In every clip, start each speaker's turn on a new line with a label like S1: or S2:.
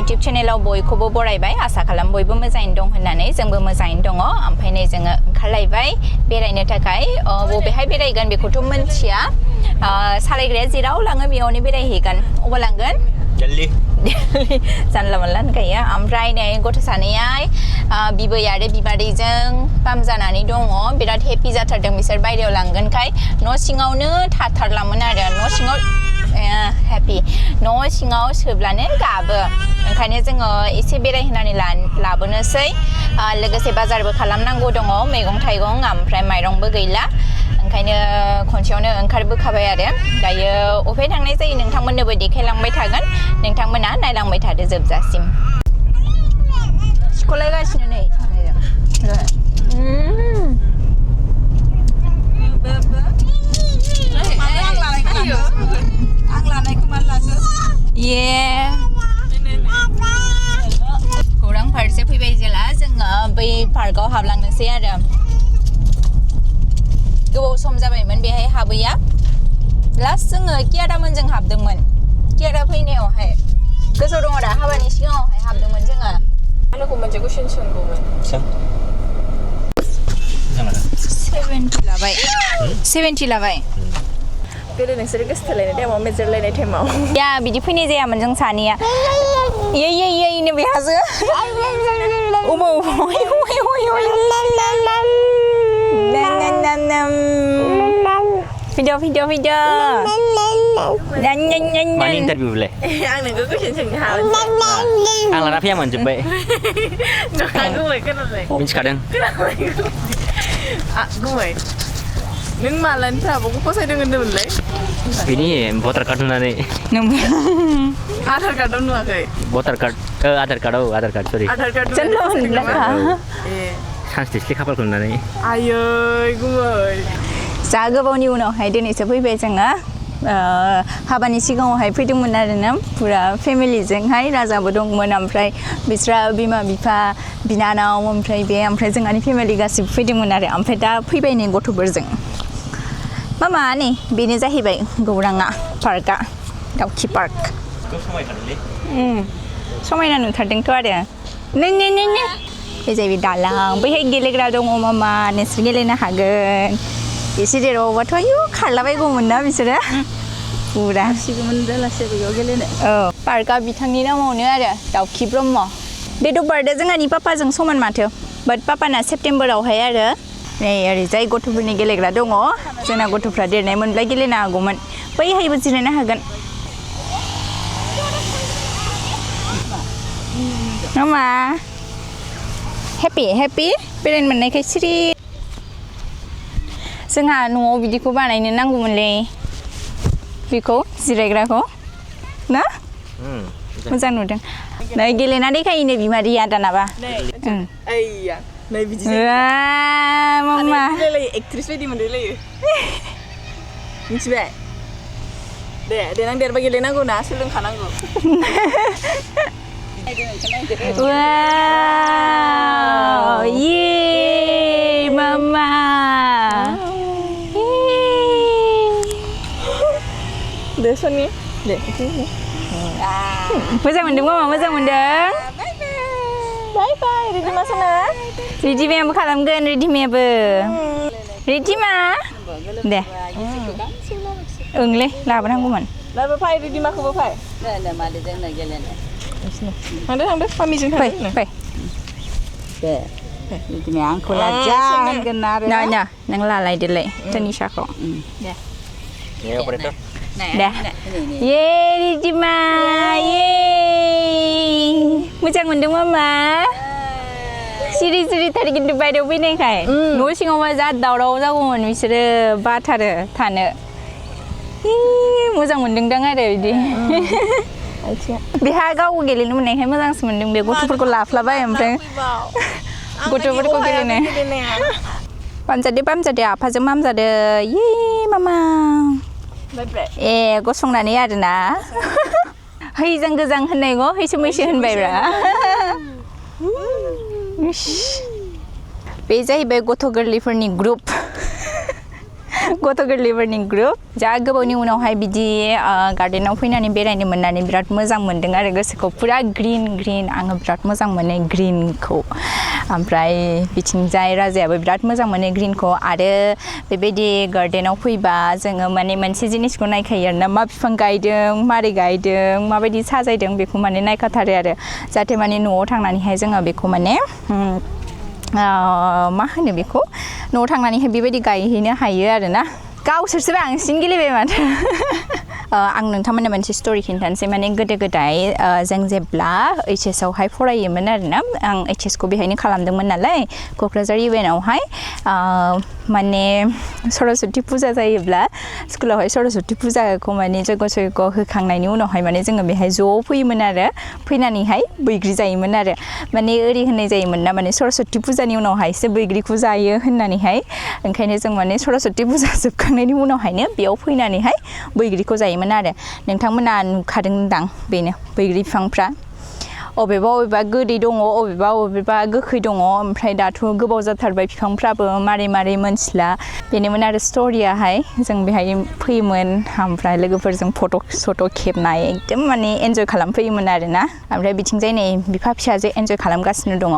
S1: YouTube channel बयखौबो बरायबाय आसा खालाम बयबो मोजाङैनो दं होननानै जोंबो मोजाङैनो दङ ओमफ्राय नै जोङो ओंखारलायबाय बेरायनो थाखाय बबेहाय बेरायगोन बेखौथ' मिन्थिया सालायग्राया जेराव लाङो बेयावनो बेरायहैगोन अबाव लांगोन दिल्ली जानला मोनला होनखायो ओमफ्राय नै गथ' सानैया बिबै आरो बिमादैजों पाम जानानै दङ बिराद हेपि जाथारदों बिसोर बायरायाव लांगोनखाय न' सिङावनो थाथारलामोन आरो न' सिङाव हेपि न' सिङाव सोब्लानो गाबो ओंखायनो जोङो एसे बेरायहोनानै लाबोनोसै लोगोसे बाजारबो खालामनांगौ दङ मैगं थाइगं ओमफ्राय माइरंबो गैला ओंखायनो खनसेयावनो ओंखारबोखाबाय आरो दायो अफे थांनाय जायो नोंथांमोननोबो देखायलांबाय थागोन नोंथांमोना नायलांबाय थादो जोबजासिम सिख'लायगासिनो नै गौरां फारसे फैबाय जेला जोङो बै पार्कआव हाबलांनोसै आरो गोबाव सम जाबायमोन बेहाय हाबैया लास्ट जोङो कियारामोनजों हाबदोंमोन कियारा फैनायावहाय गोसोआव दङ दा हाबानि सिगाङावहाय हाबदोंमोन जोङो आंखौ मोनसे कुइसन सोंगौमोन 70 लाबाय गोदो नोंसोर गोसोथोलायनाय टाइमाव मेजरलायनाय टाइमाव या बिदि फैनाय जायामोन जों सानैया येनो बेहासो भिडिअ मानि इन्टारभिउ ले आं नोंखौ कुइसन सोंनो हागोन आं लाना फैया मोनजोब्बाय गुमै खोनाबाय मिथिखादों गुमै नों मालानिफ्राय आब'खौ फसायदों होनदोंमोनलाय बेनि भटार कार्ड नुनानै आधार कार्डआव नुवाखै भटार कार्ड आधार कार्ड सरि आधार कार्ड सानस्टिसलि खाफालखौ नुनानै आयै गुमै जा गोबावनि उनावहाय दिनैसो फैबाय जोङो हाबानि सिगाङावहाय फैदोंमोन आरोना पुरा फेमिलिजोंहाय राजाबो दंमोन ओमफ्राय बिस्रा बिमा बिफा बिनानाव ओमफ्राय जोंहानि फेमिलि गासिबो फैदोंमोन आरो ओमफ्राय दा फैबाय नै गथ'फोरजों मामा नै बेनो जाहैबाय गौराङा पार्कआ दाउखि पार्क समायना नुथारदोंथ' आरो नै बे जाहैबाय दालां बैहाय गेलेग्रा दङ मामा नोंसोर गेलेनो हागोन एसे देरबावबाथ' आयु खारलाबायगौमोन ना बिसोरो पुरा गेलेनो औ पार्कआ बिथांनि नामावनो आरो दाउखि ब्रह्म डेट अफ बार्थआ जोंहानि पापाजों समान माथो बाट पापाना सेप्तेम्बरावहाय आरो नै ओरैजाय गथ'फोरनि गेलेग्रा दङ जोंना गथ'फ्रा देरनाय मोनब्ला गेलेनो हागौमोन बैहायबो जिरायनो हागोन मामा हेपि बेरायनो मोननायखाय सिरि जोंहा न'आव बिदिखौ बानायनो नांगौमोनलै बेखौ जिरायग्राखौ ना मोजां नुदों नै गेलेना देखायोनो बिमादैया दानाबा मामा एक्ट्रिस बायदि मोनलायो मिथिबाय देनां देरबा गेलेनांगौ ना सोलोंखानांगौ मामा दे सनि दे मोजां मोनदों मामा मोजां मोनदों बाय बाय रिधिमा सोना रिधिमायाबो खालामगोन रिधिमा दे ओंलै लाबोनांगौमोन फै रिधिमाखौबो फै मादैजोंनो गेलेनो थांदो मामिजों फै रिधिमाया आंखौ लाजा होनगोन आरो नों लालायदोलाय तानिशाखौ दे ये रिधिमा ये मोजां मोनदों मामा सिरि थार खिन्थु बायरायाव फैनायखाय न' सिङावबा जा दावराव जागौमोन बिसोरो बाथारो थानो मोजां मोनदोंदां आरो बिदि बेहा गाव गेलेनो मोननायखाय मोजांसो मोनदों बे गथ'फोरखौ लाफ्लाबाय ओमफ्राय गथ'फोरखौ गेलेनो पामजादो आफाजों मामजादो ये मामा गसंनानै आरोना हैजों गोजां होननायखौ हैसो मैसो होनबायब्रा बे जाहैबाय गथ' गोरलैफोरनि ग्रुप गथ' गोरलैफोरनि ग्रुप जा गोबावनि उनावहाय बिदि गार्डेनाव फैनानै बेरायनो मोननानै बिराद मोजां मोनदों आरो गोसोखौ पुरा ग्रीन आङो बिराद मोजां मोनो ग्रीनखौ ओमफ्राय बिथिंजाय राजायाबो बिराद मोजां मोनो ग्रीनखौ आरो बेबायदि गार्डेनाव फैबा जोङो माने मोनसे जिनिसखौ नायखायो आरोना मा बिफां गायदों मारै गायदों माबायदि साजायदों बेखौ माने नायखाथारो आरो जाहाथे माने न'आव थांनानैहाय जोङो बेखौ माने मा होनो बेखौ न'आव थांनानैहाय बेबायदि गायहैनो हायो आरोना गावसोरसो बांसिन गेलेबाय माथो आं नोंथांमोननो मोनसे स्ट'रि खिन्थानोसै माने गोदो गोदाय जों जेब्ला HS आवहाय फरायोमोन आरोना आं HS खौ बेहायनो खालामदोंमोन नालाय क'क्राझार UNआवहाय माने सरस्वती फुजा जायोब्ला स्कुलावहाय सरस्वती फुजाखौ माने जयग' होखांनायनि उनावहाय माने जोङो बेहाय ज' फैयोमोन आरो फैनानैहाय बैग्रि जायोमोन आरो माने ओरै होननाय जायोमोन ना माने सरस्वती फुजानि उनावहायसो बैग्रिखौ जायो होननानैहाय ओंखायनो जों माने सरस्वती फुजा जोबखांनायनि उनावहायनो बेयाव फैनानैहाय बैग्रिखौ जायोमोन आरो नोंथांमोना नुखादोंदां बेनो बैग्रि बिफांफ्रा अबेबा गोदै दङ अबेबा गोखै दङ ओमफ्राय दाथ' गोबाव जाथारबाय बिफांफ्राबो मारै मोनथिला बेनोमोन आरो स्ट'रियाहाय जों बेहाय फैयोमोन ओमफ्राय लोगोफोरजों फट' खेबनाय एकदम माने एन्जय खालामफैयोमोन आरोना ओमफ्राय बिथिंजाय नै बिफा फिसाजो एन्जय खालामगासिनो दङ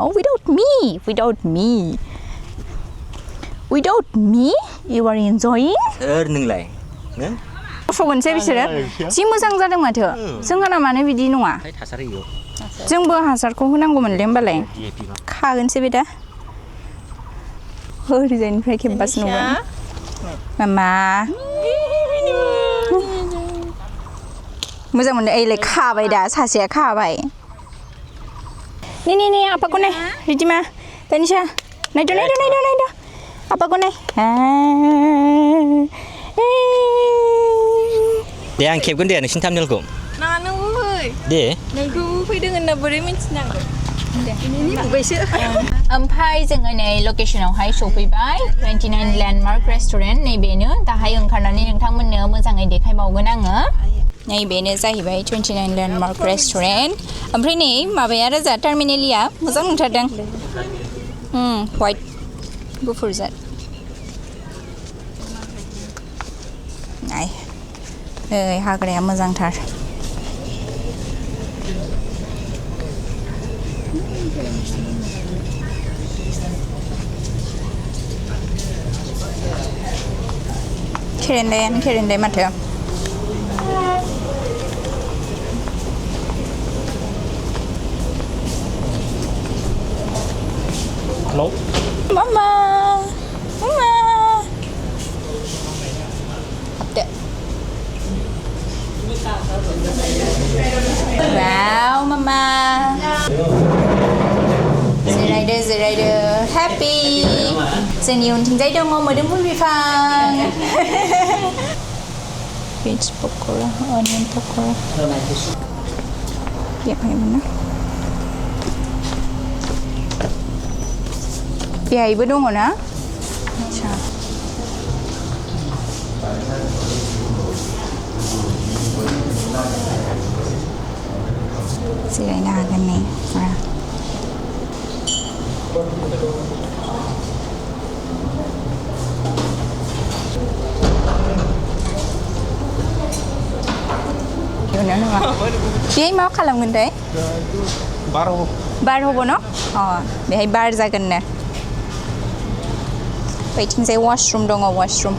S1: without me you are enjoying
S2: नोंलाय
S1: फगोनसै बिसोरो जि मोजां जादों माथो जोंहाना मानो बिदि नङा जोंबो हासारखौ होनांगौमोनलै होमबालाय खागोनसै बे दा ओरैजायनिफ्राय खेबबासो नुगोन मामा मोजां मोनदों ओइलाय खाबाय दा सासेया खाबाय नै आफाखौ नाय रिधिमा तानिशा नायदो आफाखौ नाय
S2: दे आं खेबगोन दे नोंसिनि थामनेलखौ
S3: नाङा नों फै
S2: दे
S3: नोंखौ फैदों होनना बोरै मिथिनांगौ दे नुबायसो
S1: ओमफ्राय जोङो नै लकेसनावहाय सफैबाय 29 लेन्डमार्क रेस्टुरेन्ट नैबेनो दाहाय ओंखारनानै नोंथांमोननो मोजाङै देखायबावगोन आङो नैबेनो जाहैबाय 29 लेन्डमार्क रेस्टुरेन्ट ओमफ्राय नै माबाया रोजा टार्मिनेलिया मोजां नुथारदों वाइट गुफुरजाद नाय ओइ हाग्राया मोजांथार खेरेन्दाय माथो
S2: hello
S1: Mama habde wow mama जिरायदो happy जोंनि उनथिंजाय दङ मोदोमफुल बिफां Veg pakora onion pakora बेहाय मोना बेहायबो दङ ना आच्छा जिरायनो हागोन नै फुरा बेहाय मा खालामगोन थाय बार हबो न बेहाय बार जागोननो बैथिंजाय वाशरुम दङ वाशरुम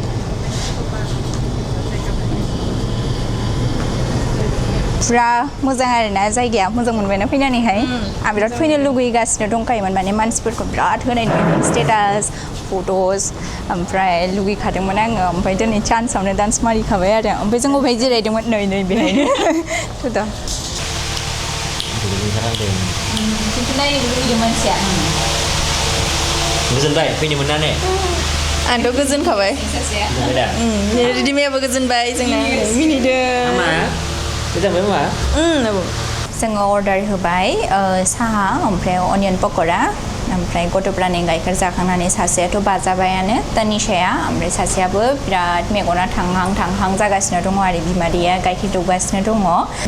S1: पुरा मोजां आरोना जायगाया मोजां मोनबायना फैनानैहाय आं बिराद फैनो लुगैगासिनो दंखायोमोन माने मानसिफोरखौ बिराद होनाय नुयोमोन स्टेटास फट'स ओमफ्राय लुगैखादोंमोन आङो ओमफ्राय दिनै चान्सआवनो डान्स मारिखाबाय आरो ओमफ्राय जों अबेहाय जिरायदोंमोन नै बेहायनो थ' खिन्थु नायनो लुगैयो मानसिया
S2: गोजोनबाय फैनो मोननानै
S3: आंथ' गोजोनखाबाय रिधिमायाबो गोजोनबाय जोंना मिनिदों
S2: गोजोनबाय मा
S1: जोङो अर्डार होबाय साहा ओमफ्राय अनियन पक'रा ओमफ्राय गथ'फ्रानि गाइखेर जाखांनानै सासेयाथ' बाजाबायानो तानिशाया ओमफ्राय सासेयाबो बिराद मेगना थांहां जागासिनो दङ आरो बिमादैया गाइखेर दौगासिनो दङ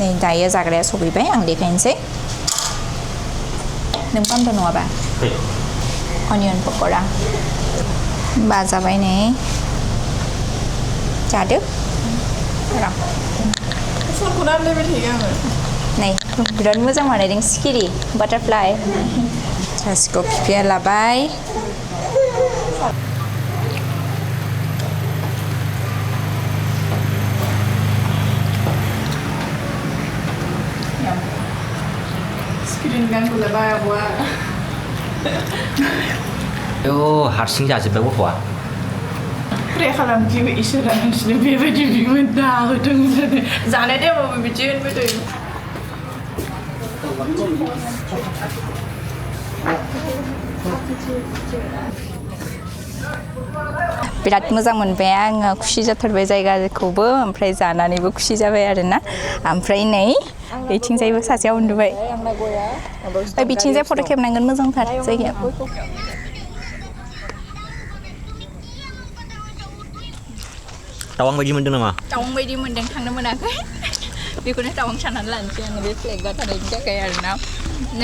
S1: नै दायो जाग्राया सफैबाय आं देखायनोसै नों फानद' नङाबा अनियन पक'रा बाजाबाय नै जादो र'
S3: फनखौ नायबाय थायो आङो
S1: नै बिराद मोजां बानायदों सिखिरि बाटारफ्लाइ सासिखौ बिफाया लाबाय
S3: स्क्रिन गानखौ लाबाय आब'आ
S2: हारसिं जाजोब्बाय गथ'आ
S3: प्रे खालामखि इसोरा नोंसिनो बेबायदि बिमोन दा होथों होननानै जानाय टाइमावबो बिदि होनबाय थायो
S1: बिराद मोजां मोनबाय आङो खुसि जाथारबाय जायगाखौबो ओमफ्राय जानानैबो खुसि जाबाय आरोना ओमफ्राय नै बिथिंजायबो सासेया उन्दुबाय बिथिंजाय फट' खेबनांगोन मोजांथार जायगाया
S2: टावां बायदि मोनदों नामा
S1: टावां बायदि मोनदों थांनो मोनाखै बेखौनो टावां साननानै लानोसै आङो बे फ्लेग गाथारनायनि थाखाय आरोना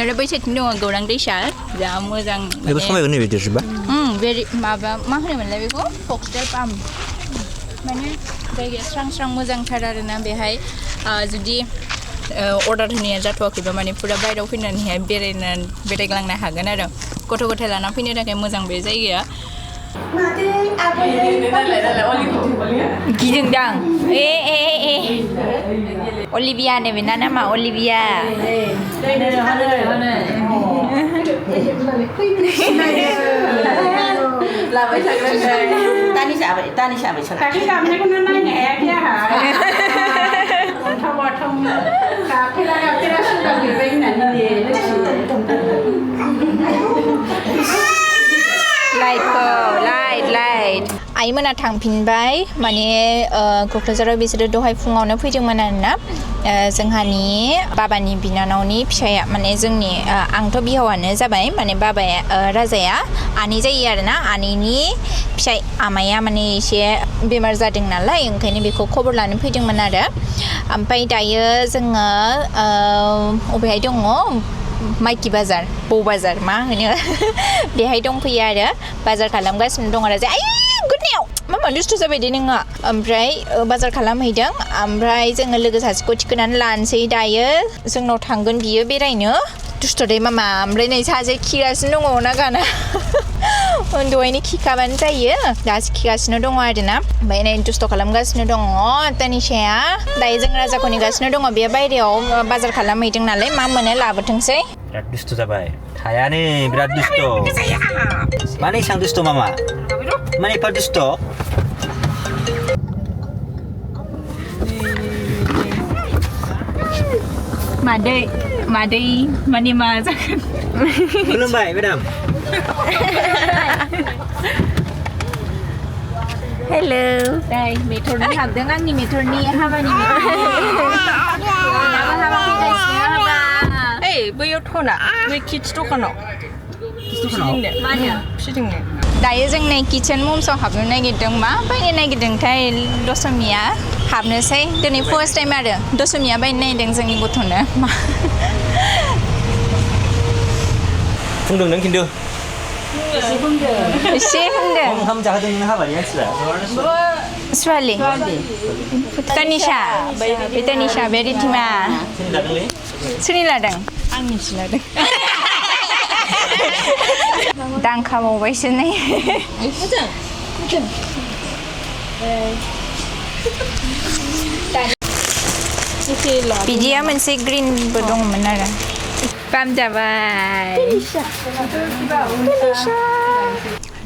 S1: आरो बैसाथिं दङ गौरां दैसा जा मोजां
S2: बेबो समायगोन नैबे देरजोबा
S1: बेरि माबा मा होनोमोनलाय बेखौ फक्सटेल पाम्प माने जायगाया स्रां स्रां मोजांथार आरोना बेहाय जुदि अर्डार होनाया जाथ'वाखैबा माने फुरा बायहेरायाव फैनानैहाय बेरायग्लांनो हागोन आरो गथ' गथाय लाना फैनो थाखाय मोजां बे जायगाया गिदोंदां अलिभिया होनो बेना नामा अलिभिया
S3: लाबाय थाग्रा
S4: Taneesha tapi kami kan nanya ya dia Tahu kira sudah berbeda nih
S1: light आइमोना थांफिनबाय माने क'क्राझाराव बिसोरो दहाय फुङावनो फैदोंमोन आरोना जोंहानि बाबानि बिनानावनि फिसाया माने जोंनि आंथ' बिहावानो जाबाय माने बाबाया राजाया आनै जायो आरोना आनैनि फिसाय आमाया माने एसे बेमार जादों नालाय ओंखायनो बेखौ खबर लानो फैदोंमोन आरो ओमफ्राय दायो जोङो अबेहाय दङ माइकी बाजार बौ बाजार मा होनो बेहाय दंफैयो आरो बाजार खालामगासिनो दं आरो आइ गुदनायाव मा दुस्थु जाबाय दे नोङो ओमफ्राय बाजार खालामहैदों ओमफ्राय जोङो लोगो सासेखौ थिखोनानै लानोसै दायो जोंनाव थांगोन बियो बेरायनो दुस्थ'दै मामा ओमफ्राय नै सासे खिगासिनो दङ ना गाना दहायनो खिखाबानो जायो दासो खिगासिनो दङ आरोना ओमफ्राय नै दुस्थ' खालामगासिनो दङ तानिशाया दायो जों राजाखौ नेगासिनो दङ बेयो बायहेरायाव बाजार खालामहैदों नालाय मा मोनो लाबोथोंसै
S2: बिराद दुस्थ' जाबाय थायानो बिराद दुस्थ' मानो एसां दुस्थ' मामा मानो एफा दुस्थ'
S1: मादै माने मा जागोन
S2: खुलुमबाय मेडाम
S1: हेलो दाय मेथरनि हाबदों आंनि मेथरनि हाबानि
S3: बैयाव थना बै किड्स दखानाव फिदिंनो
S1: दायो जों नै किचेन मुम्सआव हाबनो नागिरदों मा बायनो नागिरदोंथाय दसमिया हाबनोसै दिनै फार्स्ट टाइम आरो दसमिया बायनो नागिरदों जोंनि गथ'नो
S2: बुंदों नों खिन्थु
S1: एसे बुंदों
S2: ओंखाम जाहोदों नों हाबानि मानसिफ्रा
S1: Swali Taneesha बे Taneesha बे Ridhima सोरनि लादों आंनिसो लादों दांखाबावबायसो नै बिदिया मोनसे ग्रिनबो दंमोन आरो पाम जाबाय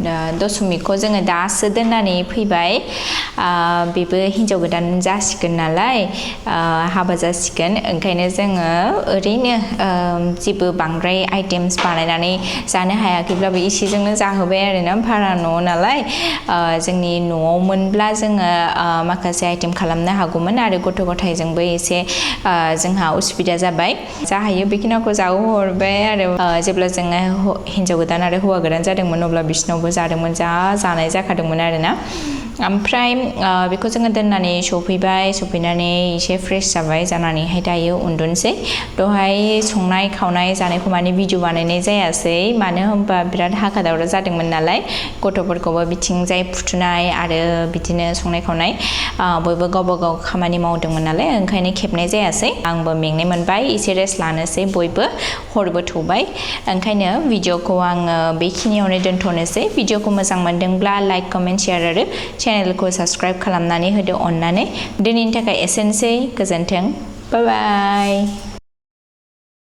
S1: दा दसमिखौ जोङो दासो दोननानै फैबाय बेबो हिन्जाव गोदान जासिगोन नालाय हाबा जासिगोन ओंखायनो जोङो ओरैनो जेबो बांद्राय आइटेम्स बानायनानै जानो हायाखैब्लाबो इसेजोंनो जाहोबाय आरोना भारा न' नालाय जोंनि न'आव मोनब्ला जोङो माखासे आइटेम खालामनो हागौमोन आरो गथ' गथायजोंबो एसे जोंहा उसुबिदा जाबाय जा हायो बेखिनिखौ जाहोहरबाय आरो जेब्ला जोङो हिन्जाव गोदान आरो हौवा गोदान जादोंमोन अब्ला बिसिनावबो जादोंमोन जा जानाय जाखादोंमोन आरोना ओमफ्राय बेखौ जोङो दोननानै सफैनानै एसे फ्रेश जाबाय जानानैहाय दायो उन्दुनोसै दहाय संनाय खावनाय जानायखौ माने भिडिअ बानायनाय जायासै मानो होनबा बिराद हाखा दावरा जादोंमोन नालाय गथ'फोरखौबो बिथिंजाय फुथुनाय आरो बिदिनो संनाय खावनाय बयबो गावबा गाव खामानि मावदोंमोन नालाय ओंखायनो खेबनाय जायासै आंबो मेंनाय मोनबाय एसे रेस्ट लानोसै बयबो हरबो थौबाय ओंखायनो भिडिअखौ आङो बेखिनियावनो दोनथ'नोसै भिडिअखौ मोजां मोनदोंब्ला लाइक कमेन्ट शेयार आरो चेनेलखौ साबस्क्राइब खालामनानै होदो अननानै दिनैनि थाखाय एसेनोसै गोजोन्थों बाय बाय